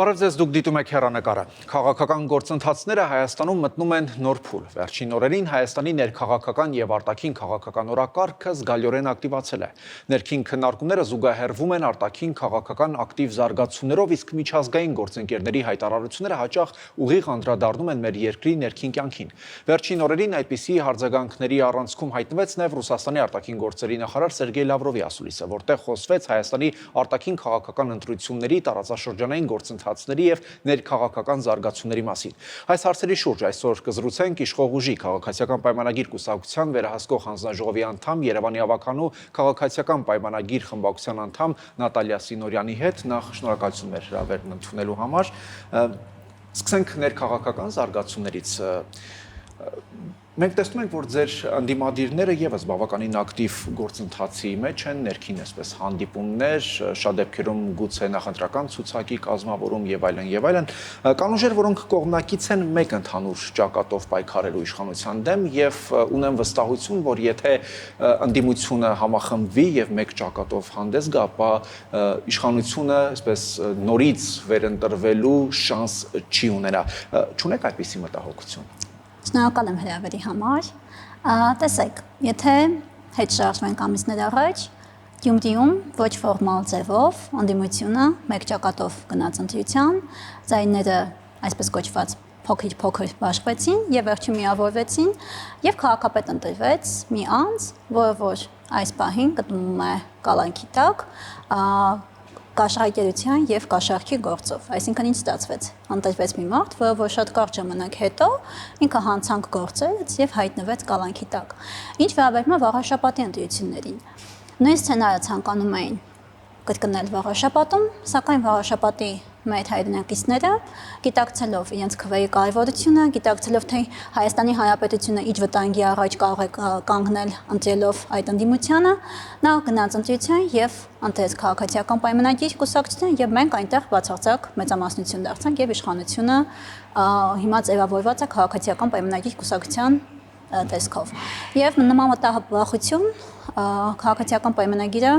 Բարև ձեզ, դուք դիտում եք հեռանկարը։ Քաղաքական գործընթացները Հայաստանում մտնում են նոր փուլ։ Վերջին օրերին Հայաստանի ներքաղաքական եւ արտաքին քաղաքական օրակարգը զգալիորեն ակտիվացել է։ Ներքին քննարկումները զուգահեռվում են արտաքին քաղաքական ակտիվ զարգացումներով, իսկ միջազգային գործընկերների հայտարարությունները հաճախ ուղիղ անդրադառնում են մեր երկրի ներքին կյանքին։ Վերջին օրերին այդպիսի հարձագանքների առանցքում հայտնվեց նաեւ Ռուսաստանի արտաքին գործերի նախարար Սերգեյ Լավրովի ասուլիսը, որտեղ խոսվեց Հայաստանի արտաքին քաղաքական ընտրությունների տարածաշրջանային գործընթացների եւ ներքաղաքական զարգացումների մասին։ Այս հարցերի շուրջ այսօր կզրուցենք իշխող ուժի քաղաքացիական պայմանագիր կուսակցության վերահսկող հանձնաժողովի անդամ Երևանի ավականու քաղաքացիական պայմանագիր խմբակցության անդամ Նատալիա Սինորյանի հետ։ Նախ շնորհակալություն մեր հրավերն ընդունելու համար։ Սկսենք ներքաղաքական զարգացումներից։ Մենք տեսնում ենք, որ ձեր ընդդիմադիրները եւս բավականին ակտիվ գործընթացի մեջ են, ներքին այսպես հանդիպումներ, շատ դեպքերում գուցե նախընտրական ցուցակի կազմավորում եւ այլն եւ այլն, կան ուժեր, որոնք կողմնակից են մեկ ընդհանուր ճակատով պայքարելու իշխանության դեմ եւ ունեն վստահություն, որ եթե ընդդիմությունը համախմբվի եւ մեկ ճակատով հանդես գա, ապա իշխանությունը այսպես նորից վերընտրվելու շանս չի ունենա։ Չունեք այդպիսի մտահոգություն։ Շնորհակալ եմ հրավերի համար։ Տեսեք, եթե հետ շարժվենք ամիսներ առաջ, Գյումրիում ոչ ֆորմալ ձևով ընդդիմությունը մեկ ճակատով գնաց ընտրության, ձայները այսպես կոչված փոքր բաշխվեցին եւ վերջում միավորվեցին եւ քաղաքապետ ընտրվեց մի անձ, որ այս պահին գտնվում է կալանքի տակ, կաշառակերության եւ կաշառքի գործով, այսինքն ինչ ստացվեց։ Ընտրվեց մի մարդ, որ շատ կարճ ժամանակ հետո ինքը հանցանք գործեց եւ հայտնվեց կալանքի տակ։ Ինչ վերաբերում է վաղաշաբաթի ընտրություններին։ Նույն սցենարը ցանկանում էին կրկնել վաղաշաբաթում, սակայն վաղաշաբաթի մեր հայրենակիցները, գիտակցելով իրենց քվեի կարևորությունը, գիտակցելով թե Հայաստանի Հանրապետությունը ինչ վտանգի առաջ կարող է կանգնել ընտրելով այդ ընդդիմությանը, նա գնաց ընտրության եւ ընտրեց քաղաքացիական պայմանագիր կուսակցության եւ մենք այնտեղ բացարձակ մեծամասնություն դարձանք եւ իշխանությունը հիմա ձևավորված է քաղաքացիական պայմանագիր կուսակցության տեսքով։ Եվ նման մտահոգություն քաղաքացիական պայմանագիրը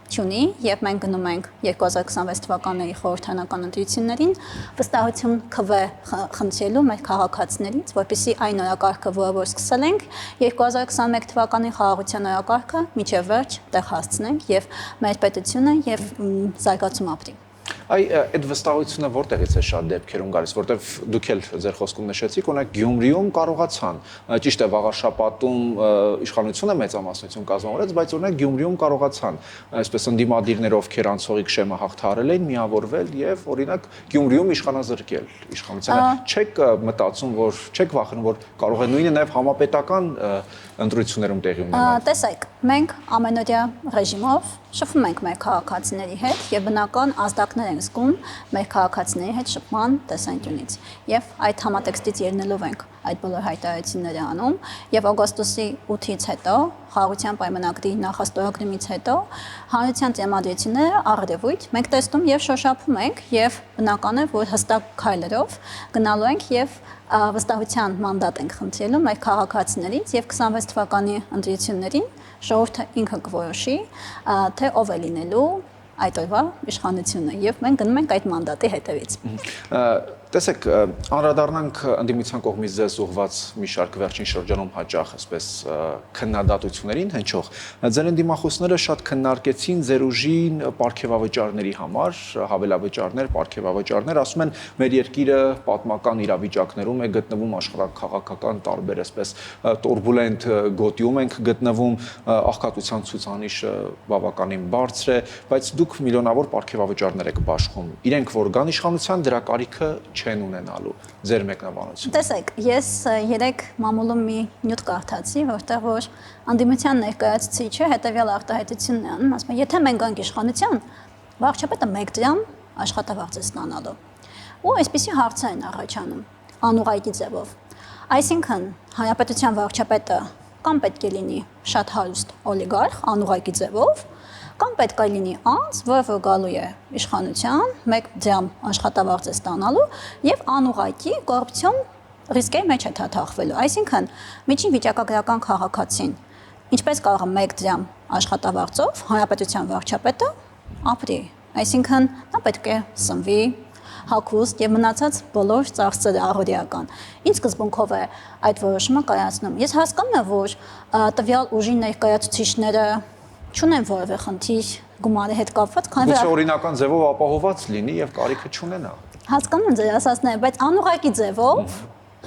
չունի եւ մենք գնում ենք 2026 թվականի խորհրդանական ընտրություններին վստահություն քվե խնդրելու մեր քաղաքացիներից, որպեսզի այն օրակարգը, որը սկսել ենք 2021 թվականի խաղաղության օրակարգը մինչև վերջ տեղ հասցնենք եւ մեր պետությունը եւ զարգացում ապրի։ Այդ վստահությունը որտեղից է շատ դեպքերում գալիս, որտեղ դուք էլ ձեր խոսքում նշեցիք, օրինակ Գյումրիում կարողացան, ճիշտ է, վաղաշաբաթում իշխանությունը մեծամասնություն կազմավորեց, բայց օրինակ Գյումրիում կարողացան, այսպես ընդդիմադիրները, ովքեր անցողիկ շեմը հաղթահարել էին, միավորվել եւ օրինակ Գյումրիում իշխանազրկել իշխանությանը։ Չեք մտածում, որ չեք վախենում, որ կարող է նույնը նաեւ համապետական ընտրություններում տեղի ունենալ։ Տեսեք, մենք ամենօրյա ռեժիմով շփվում ենք մեր քաղաքացիների հետ եւ բնական ազդակներ ենք զգում մեր քաղաքացիների հետ շփման տեսանկյունից եւ այդ համատեքստից ելնելով ենք այդ բոլոր հայտարարությունները անում եւ օգոստոսի 8-ից հետո խաղաղության պայմանագրի նախաստորագրումից հետո հանրության տրամադրությունները առավոտ մենք տեսնում եւ շոշափում ենք եւ բնական է որ հստակ քայլերով գնալու ենք եւ վստահության մանդատ ենք խնդրելու մեր քաղաքացիներից եւ 26 թվականի ընտրություններին ժողովուրդը ինքը կորոշի թե ով է լինելու այդ օրվա իշխանությունը եւ մենք գնում ենք այդ մանդատի հետևից։ Տեսեք, անդրադառնանք ընդդիմության կողմից ձեզ ուղղված մի շարք վերջին շրջանում հաճախ այսպես քննադատություններին հնչող։ Ձեր ընդդիմախոսները շատ քննարկեցին ձեր ուժին պարգևավճարների համար, հավելավճարներ, պարգևավճարներ, ասում են մեր երկիրը պատմական իրավիճակներում է գտնվում աշխարհաքաղաքական տարբեր այսպես տուրբուլենտ գոտիում ենք գտնվում, աղքատության ցուցանիշը բավականին բարձր է, բայց դուք միլիոնավոր պարգևավճարներ եք բաշխում։ Իրենք որ կան իշխանության դրա կարիքը չեն ունենալու ձեր մեկնաբանությունը։ Տեսեք, ես երեք մամուլում մի նյութ կարդացի, որտեղ որ ընդդիմության ներկայացուցիչը հետևյալ արտահայտությունն է անում, ասում է, եթե մենք գանք իշխանության, վարչապետը 1 դրամ աշխատավարձ է ստանալու։ Ու այսպիսի հարցեր են առաջանում, անուղղակի ձևով։ Այսինքն, հանրապետության վարչապետը կամ պետք է լինի շատ հարուստ օլիգարխ, անուղղակի ձևով, կամ պետք է լինի անձ, որը գալու է իշխանության, 1 դրամ աշխատավարձ է ստանալու եւ անուղղակի կոռուպցիոն ռիսկերի մեջ է թաթախվելու։ Այսինքն, միջին վիճակագրական քաղաքացին ինչպես կարող է 1 դրամ աշխատավարձով հանրապետության վարչապետը ապրի։ Այսինքն, նա պետք է սնվի, հագուստ եւ մնացած բոլոր ծախսերը առօրյական։ Ինչ սկզբունքով է այդ որոշումը կայացնում։ Ես հասկանում եմ, որ տվյալ ուժի ներկայացուցիչները չունեն որևէ խնդիր գումարի հետ կապված, քանի Գուցե որ օրինական ձևով ապահոված լինի եւ կարիքը չունենա։ հասկանում եմ ձեր ասածները, բայց անուղղակի ձևով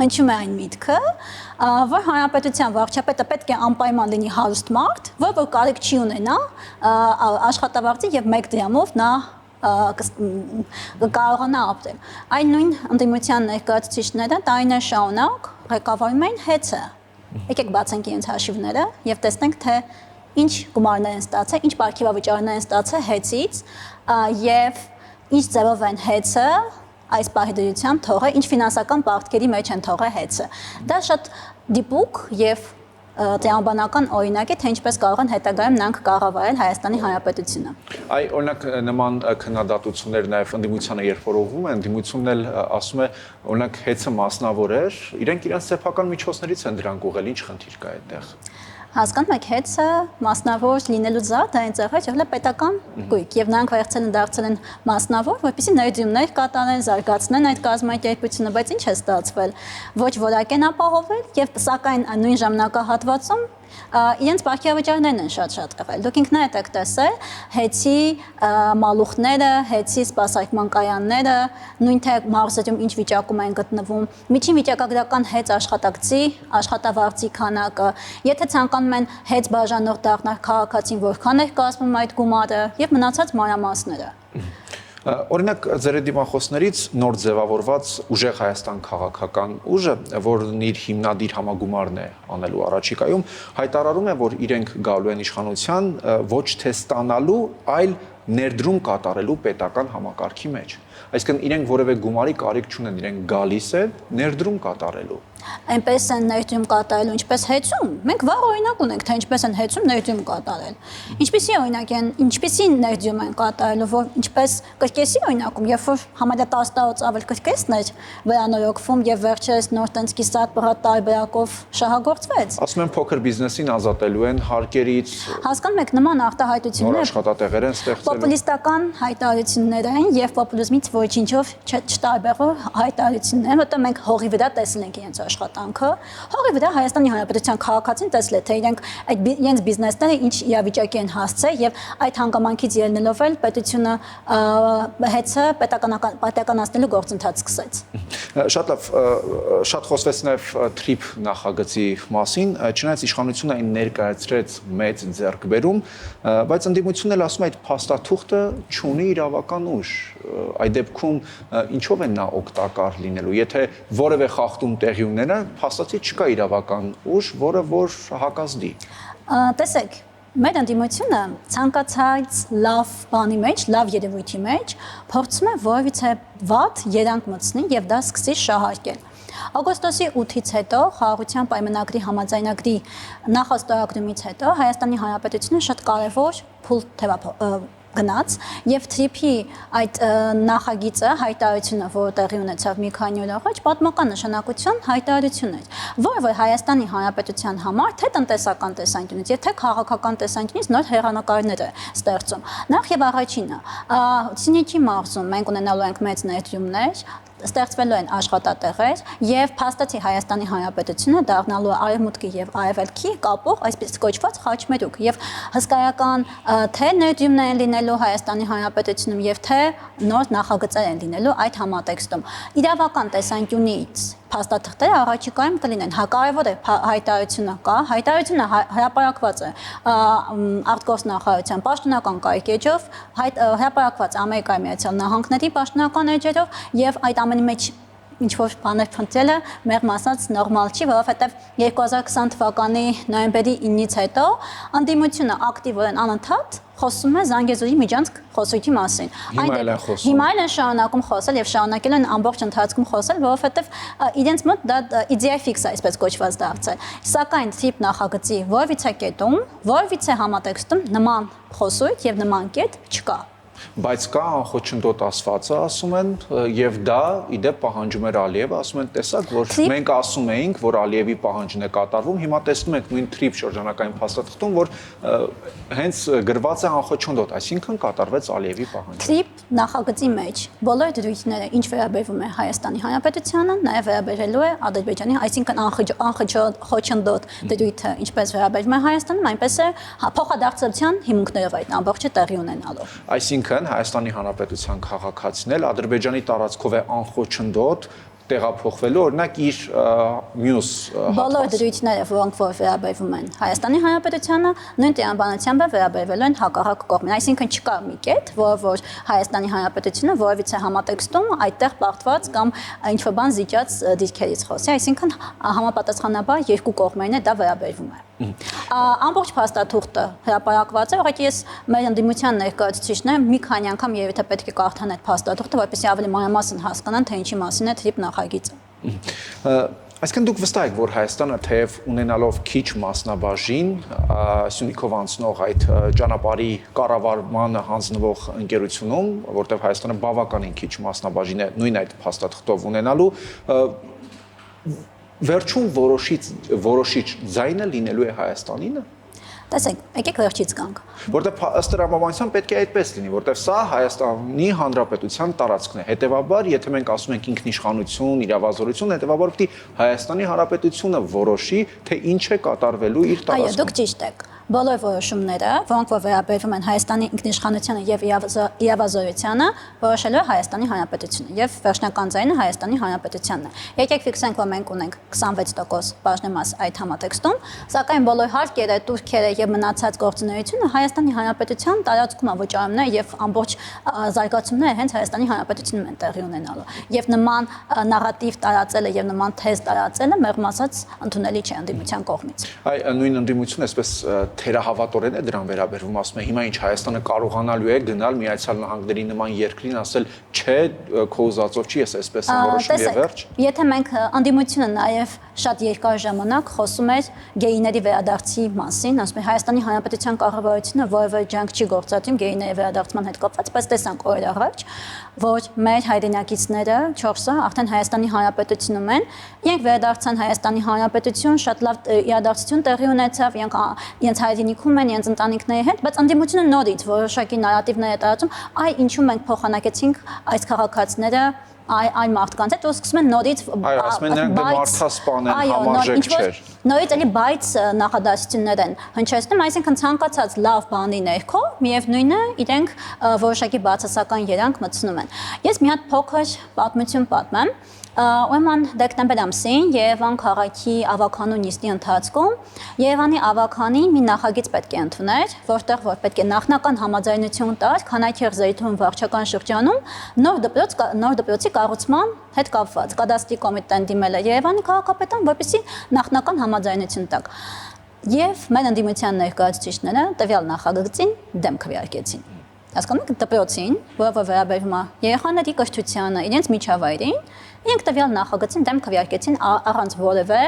հնչում է այն միտքը, որ հանրապետության վարչապետը պետք է անպայման լինի հարուստ մարդ, որ կարիք չի ունենա աշխատավարձի եւ 1 դրամով նա կարողանա ապրել։ Այն նույն ընդդիմության ներկայացուցիչները տարիներ շարունակ ղեկավարում են ՀԵՑ-ը։ Եկեք բացենք իրենց հաշիվները եւ տեսնենք, թե ինչ գումարներ են ստացել, ինչ պարգևավճարներ են ստացել ՀԵՑ-ից եւ ինչ ձևով են ՀԵՑ-ը այս պահի դրությամբ թողը, ինչ ֆինանսական պարտքերի մեջ են թողը ՀԵՑ-ը։ Դա շատ դիպուկ եւ տրամաբանական օրինակ է, թե ինչպես կարող են հետագայում նրանք կառավարել Հայաստանի Հանրապետությունը։ Այ օրինակ նման քննադատություններ նաև ընդդիմությանը երբ որ ուղղվում են, ընդդիմությունն էլ ասում է, օրինակ ՀԵՑ-ը մասնավոր էր, իրենք իրենց սեփական միջոցներից են դրանք ուղղել, ինչ խնդիր կա այդտեղ։ Հասկանում եք, ՀԵՑ-ը մասնավոր լինելու զատ այն ծեղը եղել է պետական գույք եւ նրանք վերցել են դարձել են մասնավոր, որպեսզի ներդրումներ կատարեն, զարգացնեն այդ կազմակերպությունը, բայց ինչ է ստացվել։ Ոչ որակ են ապահովել եւ սակայն նույն ժամանակահատվածում իրենց պարգևավճարներն են շատ եղել։ Դուք ինքներդ եք տեսել ՀԵՑ-ի մալուխները, ՀԵՑ-ի սպասարկման կայանները, նույն թե մարզերում ինչ վիճակում են գտնվում, միջին վիճակագրական ՀԵՑ աշխատակցի աշխատավարձի քանակը, եթե ցանկանում են ՀԵՑ բաժանող դառնալ քաղաքացին, որքան է կազմում այդ գումարը եւ մնացած մանրամասները։ Օրինակ ձեր դիմախոսներից նոր ձևավորված ուժեղ Հայաստան քաղաքական ուժը, որն իր հիմնադիր համագումարն է անելու առաջիկայում, հայտարարում է, որ իրենք գալու են իշխանության ոչ թե ստանալու, այլ ներդրում կատարելու պետական համակարգի մեջ։ Այսինքն իրենք որևէ գումարի կարիք չունեն, իրենք գալիս են ներդրում կատարելու։ Այնպես են ներդրում կատարելու, ինչպես ՀԵՑ-ում։ Մենք վաղ օրինակ ունենք, թե ինչպես են ՀԵՑ-ում ներդրում կատարել։ Ինչպիսի օրինակ են, ինչպիսի ներդրում են կատարելու, որ ինչպես կրկեսի օրինակում, երբ որ համարյա 10 տարուց ավել կրկեսն էր վերանորոգվում եւ վերջերս նոր տենց կիսատ բռատ տարբերակով շահագործվեց։ Ասում են փոքր բիզնեսին ազատելու են հարկերից։ Հասկանում եք, նման արտահայտությունները նոր աշխատատեղեր են ստեղծելու։ Պոպուլիստական հայտարարություններ են եւ պոպուլիզմից ոչինչով չտարբերող հայտարարություններ են, որտեղ մենք հողի վրա տեսել ենք իրենց աշխատանքը, հողի վրա Հայաստանի Հանրապետության քաղաքացին տեսել է, թե իրենք այդ իրենց բիզնեսները ինչ իրավիճակի են հասցել եւ այդ հանգամանքից ելնելով էլ պետությունը ՀԵՑ-ը պետականացնելու գործընթաց սկսեց։ Շատ լավ, շատ խոսվեց նաև TRIP նախագծի մասին, չնայած իշխանությունը այն ներկայացրեց մեծ ձեռքբերում, բայց ընդդիմությունն էլ ասում է այդ փաստաթուղթը չունի իրավական ուժ։ Այդ դեպքում ինչով է նա օգտակար լինելու, եթե որևէ խախտում տեղի ունենա, փաստացի չկա իրավական ուժ, որը որ հակազդի։ Տեսեք, մեր ընդդիմությունը ցանկացած լավ բանի մեջ, լավ երևույթի մեջ փորձում է որևիցե վատ երանգ մտցնի եւ դա սկսի շահարկել։ Օգոստոսի 8-ից հետո խաղաղության պայմանագրի համաձայնագրի նախաստորագրումից հետո Հայաստանի Հանրապետությունը շատ կարևոր փուլ գնաց եւ TRIP-ի այդ նախագիծը հայտարարությունը, որը տեղի ունեցավ մի քանի օր առաջ, պատմական նշանակություն հայտարարություն էր, որը որ Հայաստանի Հանրապետության համար թե տնտեսական տեսանկյունից եւ թե քաղաքական տեսանկյունից նոր հեռանկարներ է ստեղծում։ Նախ եւ առաջինը, Սյունիքի մարզում մենք ունենալու ենք մեծ ներդրումներ, ստեղծվելու են աշխատատեղեր եւ փաստացի Հայաստանի Հանրապետությունը դառնալու է արևմուտքի եւ արևելքի կապող այսպես կոչված խաչմերուկ եւ հսկայական թե ներդրումներ են լինելու Հայաստանի Հանրապետությունում եւ թե նոր նախագծեր են լինելու այդ համատեքստում։ Իրավական տեսանկյունից փաստաթղթերը առաջիկայում կլինեն, հակարևոր է հայտարարությունը կա, հայտարարությունը հրապարակված է արտգործնախարարության պաշտոնական կայքեջով, հրապարակված Ամերիկայի Միացյալ Նահանգների պաշտոնական էջերով եւ այդ ամենի մեջ ինչ որ բաներ փնտրելը մեղմ ասած նորմալ չի, որովհետեւ 2020 թվականի նոյեմբերի 9-ից հետո ընդդիմությունը ակտիվորեն անընդհատ խոսում է Զանգեզուրի միջանցք խոսույթի մասին։ Հիմա էլ են շարունակում խոսել եւ շարունակել են ամբողջ ընթացքում խոսել, որովհետեւ իրենց մոտ դա իդեա ֆիքս է, այսպես կոչված դարձել։ Սակայն TRIP նախագծի որևիցե կետում, որևիցե համատեքստում նման խոսույթ եւ նման կետ չկա։ Բայց կա անխոչնդոտ ասվածը, ասում են, եւ դա իդեպ պահանջում էր Ալիևը, ասում են, տեսակ, որ մենք ասում էինք, որ Ալիևի պահանջն է կատարվում, հիմա տեսնում ենք նույն թրիփ շրջանակային փաստաթղթում, որ հենց գրված է անխոչնդոտ, այսինքն կատարվեց Ալիևի պահանջը։ Թրիփ նախագծի մեջ բոլոր դրույթները, ինչ վերաբերվում է Հայաստանի Հանրապետությանը, նաև վերաբերելու է Ադրբեջանի, այսինքն անխոչնդոտ դրույթը, ինչպես վերաբերվում է Հայաստանում, այնպես է փոխադարձության հիմունքներով այդ ամբողջը տեղի ունենալու։ Այսինքն Հայաստանի Հանրապետության քաղաքացինել Ադրբեջանի տարածքով է անխոչնդոտ տեղափոխվելու, օրինակ իր մյուս բոլոր դրույթները, որոնք որ վերաբերվում են Հայաստանի Հանրապետությանը, նույն տրամաբանությամբ վերաբերվելու են հակառակ կողմին, այսինքն չկա մի կետ, որ Հայաստանի Հանրապետությունը որևիցե համատեքստում այդտեղ պարտված կամ ինչ-որ բան զիջած դիրքերից խոսի, այսինքն համապատասխանաբար երկու կողմերն է դա վերաբերվում է։ Ամբողջ փաստաթուղթը հրապարակված է, ուղղակի ես մեր ընդդիմության ներկայացուցիչները մի քանի անգամ երևի թե պետք է կարդան այդ փաստաթուղթը, որպեսզի ավելի մանրամասն հասկանան, թե ինչի մասին է թրիփ նախագիծը։ Այսինքն դուք վստահ եք, որ Հայաստանը թեև ունենալով քիչ մասնաբաժին, Սյունիքով անցնող այդ ճանապարհի կառավարմանը հանձնվող ընկերությունում, որտեղ Հայաստանը բավականին քիչ մասնաբաժին է նույն այդ փաստաթղթով ունենալու, վերջում որոշիչ ձայնը լինելու է Հայաստանինը։ Տեսեք, եկեք վերջից գանք։ Որտեղ ըստ տրամաբանության պետք է այդպես լինի, որտեղ սա Հայաստանի Հանրապետության տարածքն է։ Հետևաբար, եթե մենք ասում ենք ինքնիշխանություն, իրավազորություն, հետևաբար պետք է Հայաստանի Հանրապետությունը որոշի, թե ինչ է կատարվելու իր տարածքում։ Այո, դուք ճիշտ եք։ Բոլոր որոշումները, որոնք որ վերաբերվում են Հայաստանի ինքնիշխանությանը եւ իրավազորությանը, որոշելու է Հայաստանի Հանրապետությունը եւ վերջնական ձայնը Հայաստանի Հանրապետությանն է։ Եկեք ֆիքսենք, որ մենք ունենք 26% բաժնեմաս այդ համատեքստում, սակայն բոլոր հարկերը, турքերը եւ մնացած գործունեությունը Հայաստանի Հանրապետության տարածքում վճարումները եւ ամբողջ զարգացումները հենց Հայաստանի Հանրապետությունում են տեղի ունենալու։ Եվ նման նարատիվ տարածելը եւ նման թեզ տարածելը մեղմ ասած ընդունելի չէ ընդդիմության կողմից։ Այ նույն ընդդիմությունը այսպես թերահավատորեն է դրան վերաբերվում, ասում է հիմա ինչ Հայաստանը կարողանալու է գնալ Միացյալ Նահանգների նման երկրին, ասել չէ, քո ուզածով չի, ես այսպես եմ որոշում եւ վերջ։ Եթե մենք ընդդիմությունը նաեւ շատ երկար ժամանակ խոսում էր գեյների վերադարձի մասին, ասում է Հայաստանի Հանրապետության կառավարությունը որևէ ջանք չի գործադրում գեյների վերադարձման հետ կապված, բայց տեսանք օր առաջ, որ մեր հայրենակիցները 4-ը արդեն Հայաստանի Հանրապետությունում են, իրենք վերադարձան Հայաստանի Հանրապետություն, շատ լավ իրադարձություն տեղի ունեցավ, իրենց հայրենիքում են, իրենց ընտանիքների հետ, բայց ընդդիմությունը նորից որոշակի նարատիվներ է տարածում, այ ինչու մենք փոխանակեցինք այս քաղաքացիները այն մարդկանց հետ, որ սկսում են նորից այո, ասում են նրանք մարդասպան են, համարժեք չէր։ Նորից էլի բայց նախադասություններ են հնչեցնում, այսինքն ցանկացած լավ բանի ներքո միևնույնն է իրենք որոշակի բացասական երանգ մտցնում են։ Ես մի հատ փոքր պատմություն պատմեմ։ Ուրեմն դեկտեմբեր ամսին Երևան քաղաքի ավականու նիստի ընթացքում Երևանի ավականին մի նախագիծ պետք է ընդուներ, որտեղ որ պետք է նախնական համաձայնություն տար Քանաքեռ Զեյթուն վարչական շրջանում նոր դպրոցի կառուցման հետ կապված։ Կադաստրի կոմիտեն դիմել է Երևանի քաղաքապետարան, որպեսզի նախնական համաձայնություն տակ։ Եվ մեր ընդդիմության ներկայացուցիչները տվյալ նախագծին դեմ քվեարկեցին։ Հասկանում եք դպրոցին, որը վերաբերվում է երեխաների կրթությանը, իրենց միջավայրին, իրենք տվյալ նախագծին դեմ քվեարկեցին առանց որևէ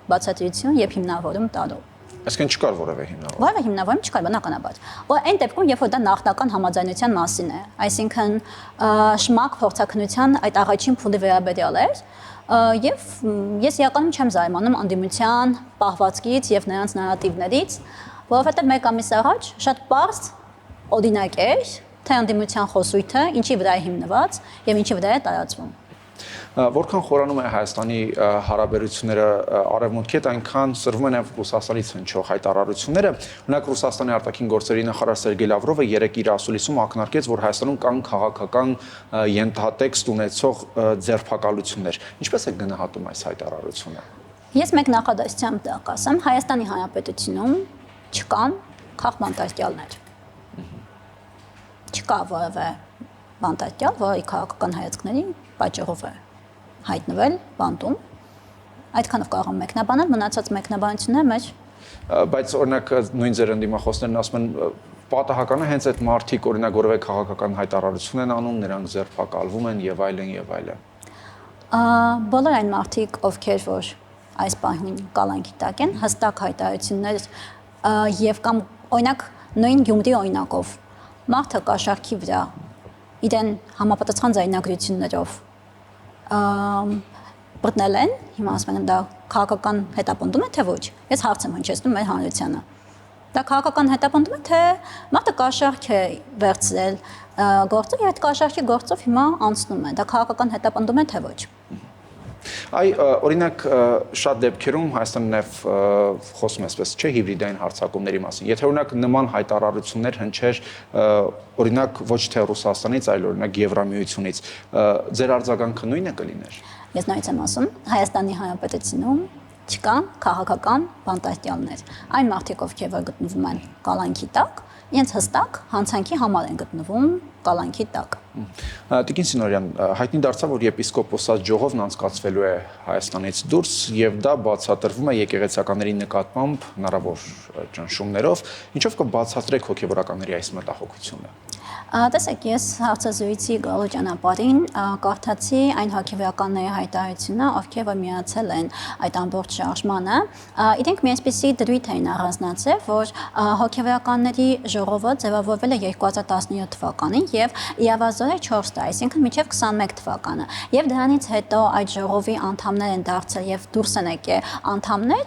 բացատրություն եւ հիմնավորում տալու։ Այսինքն չկար որևէ հիմնավորում։ Որևէ հիմնավորում չկար, բնականաբար։ Որ այն դեպքում, երբ որ դա նախնական համաձայնության մասին է, այսինքն շմակ փորձակնության այդ առաջին փուլի վերաբերյալ էր, եւ ես իրականում չեմ զարմանում ընդդիմության պահվածքից եւ նրանց նարատիվներից, որովհետեւ մեկ ամիս առաջ շատ պարզ օրինակ էր, թե ընդդիմության խոսույթը ինչի վրա է հիմնված եւ ինչի վրա է տարածվում։ Որքան խորանում է Հայաստանի հարաբերությունները արևմուտքի հետ, այնքան սրվում են Ռուսաստանից հնչող հայտարարությունները։ Օրինակ Ռուսաստանի արտաքին գործերի նախարար Սերգեյ Լավրովը երեկ իր ասուլիսում ակնարկեց, որ Հայաստանում կան քաղաքական ենթատեքստ ունեցող ձերբակալություններ։ Ինչպես է գնահատում այս հայտարարությունը։ Ես մեկ նախադասությամբ դա կասեմ, Հայաստանի Հանրապետությունում չկան քաղբանտարկյալներ։ Չկա որևէ բանտարկյալ, որի քաղաքական հայացքների պատճառով է հայտնվել բանտում, այդքանով կարող եմ մեկնաբանել, մնացած մեկնաբանությունները մեջ։ Բայց օրինակ նույն ձեր ընդդիմախոսներն ասում են պատահական է հենց այդ մարդիկ օրինակ որևէ քաղաքական հայտարարություն են անում, նրանք ձերբակալվում են եւ այլն եւ այլն։ Բոլոր այն մարդիկ, ովքեր որ այս պահին կալանքի տակ են, հստակ հայտարարություններ եւ կամ օրինակ նույն Գյումրի օրինակով մարդը կաշառքի վրա իրեն համապատասխան ձայնագրություններով բռնել են, հիմա ասում են դա քաղաքական հետապնդում է թե ոչ։ Ես հարց եմ հնչեցնում մեր հանրությանը։ Դա քաղաքական հետապնդում է թե մարդը կաշառք է վերցրել գործով եւ այդ կաշառքի գործով հիմա անցնում է։ Դա քաղաքական հետապնդում է թե ոչ։ Օրինակ շատ դեպքերում Հայաստանը նաև խոսում էսպես չէ հիբրիդային հարձակումների մասին։ Եթե օրինակ նման հայտարարություններ հնչեր օրինակ ոչ թե Ռուսաստանից, այլ օրինակ Եվրամիությունից, ձեր արձագանքը նույնը կլիներ։ Ես նույնից եմ ասում, Հայաստանի Հանրապետությունում չկան քաղաքական բանտարկյալներ։ Այն մարդիկ, ովքեր գտնվում են կալանքի տակ, իրենց հստակ հանցանքի համար են գտնվում կալանքի տակ։ Տիկին Սինորյան, հայտնի դարձավ, որ եպիսկոպոսած ժողովն անցկացվելու է Հայաստանից դուրս եւ դա բացատրվում է եկեղեցականների նկատմամբ հնարավոր ճնշումներով, ինչով կբացատրեք հոգեվորականների այս մտահոգությունը։ Տեսեք, ես հարցազրույցի գալու ճանապարհին կարդացի այն հոգեվորականների հայտարարությունը, ովքեր որ միացել են այդ ամբողջ շարժմանը, իրենք մի այսպիսի դրույթ էին առանձնացրել, որ հոգեվորականների ժողովը ձևավորվել է 2017 թվականին եւ իավազորը 4 տարի, այսինքն մինչեւ 21 թվականը։ Եվ դրանից հետո այդ ժողովի անդամներ են դարձել եւ դուրս են եկել անդամներ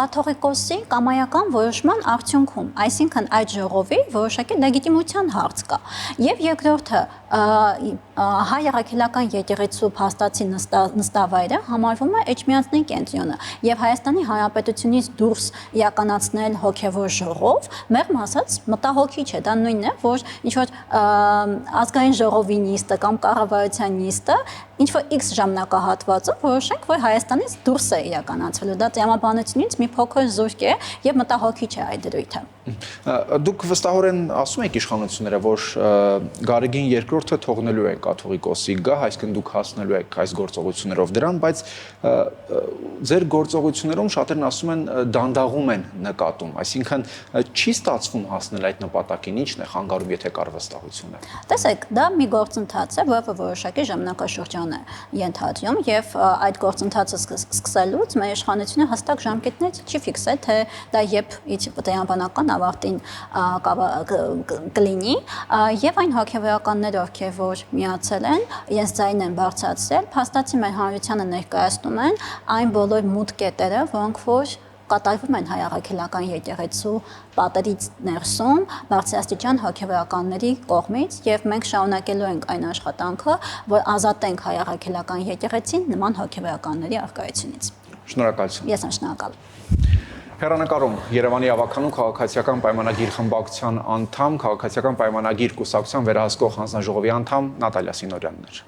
կաթողիկոսի կամայական որոշման արդյունքում, այսինքն այդ ժողովի որոշակի լեգիտիմության հարց կա։ Եվ երկրորդը հայ առաքելական եկեղեցու փաստացի նստավայրը համարվում է Էջմիածնի կենտրոնը եւ Հայաստանի Հանրապետությունից դուրս իրականացնել հոգեվոր ժողով, մեղմ ասած մտահոգիչ է, դա նույնն է, որ ինչ որ ազգային ժողովի նիստը կամ կառավարության նիստը ինչ որ X ժամանակահատվածով որոշենք, որ Հայաստանից դուրս է իրականացվելու, դա տրամաբանությունից մի փոքր զուրկ է եւ մտահոգիչ է այդ դրույթը։ Դուք վստահորեն ասում եք իշխանությունները, որ Գարեգին II-ը թողնելու է կաթողիկոսի գահ, այսինքն դուք հասնելու եք այս գործողություններով դրան, բայց ձեր գործողություններում շատերն ասում են դանդաղում են նկատում, այսինքն չի ստացվում հասնել այդ նպատակին, ի՞նչն է խանգարում, եթե կար վստահությունը։ Տեսեք, դա մի գործընթաց է, որը որոշակի ժամանակաշրջան է ենթադրում եւ այդ գործընթացը սկսելուց մեր իշխանությունը հստակ ժամկետներ չի ֆիքսել, թե դա երբ իր տրամաբանական ավարտին կլինի եւ այն հոգեվորականները, ովքեր որ միացել են, իրենց ձայնն են բարձրացրել, փաստացի մեր հանրությանը ներկայացնում են այն բոլոր մութ կետերը, որոնք որ կատարվում են հայ առաքելական եկեղեցու պատերից ներսում բարձրաստիճան հոգեվորականների կողմից եւ մենք շարունակելու ենք այն աշխատանքը, որ ազատենք հայ առաքելական եկեղեցին նման հոգեվորականների առկայությունից։ Շնորհակալություն։ Ես եմ շնորհակալ։ Հեռանկարում Երևանի ավականու քաղաքացիական պայմանագիր խմբակցության անդամ, քաղաքացիական պայմանագիր կուսակցության վերահսկող հանձնաժողովի անդամ Նատալիա Սինորյանն էր։